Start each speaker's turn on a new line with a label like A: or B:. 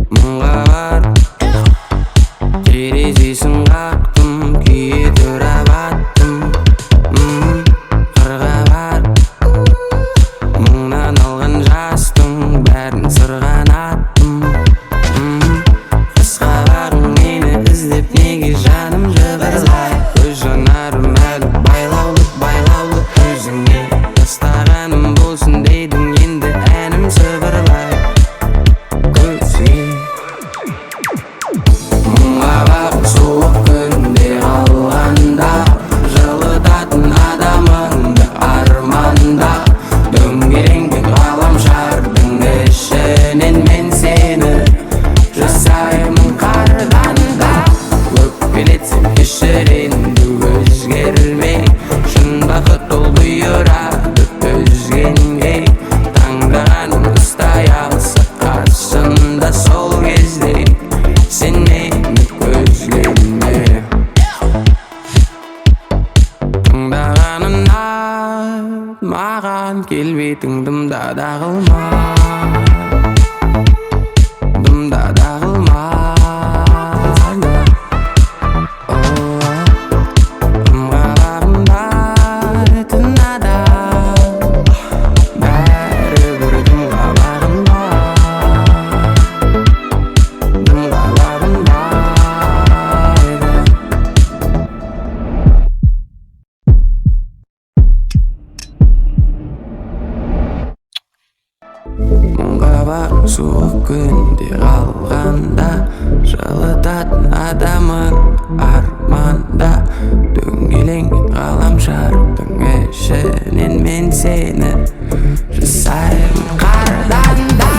A: мыңға бар. Терезесін қақтым, күйе тұрап аттым. Қырға бар, мұңнан алған жастың бәрін сырған аттым. Қысқа бағың мені іздеп неге жаным жыбырлай. Көз жанарым әлі байлаулы өзіңе. Тастағаным болсын дейдің, енді әнім сыбырлай көзге. Мұңға бақ суық күнде қалғанда, жылытатын адамыңды арманда. Дөңгеленген ғаламшардың ішінен мен сені жасаймын қарғанда. Өкпелетсем кешіренді өзгермей, шын бақыт ол бұйырады өзгенге. Таңдағаным ұстай алса қарсында сол кезде, сен мені көзлеме. Тыңдағанына маған келбетің дымда да қылма, дымда да қылма. Мұңға бар суық күнде қалғанда, жылытатын адамың арманда. Дөңгеленген ғаламшардың ішінен мен сені жасаймын қардан да.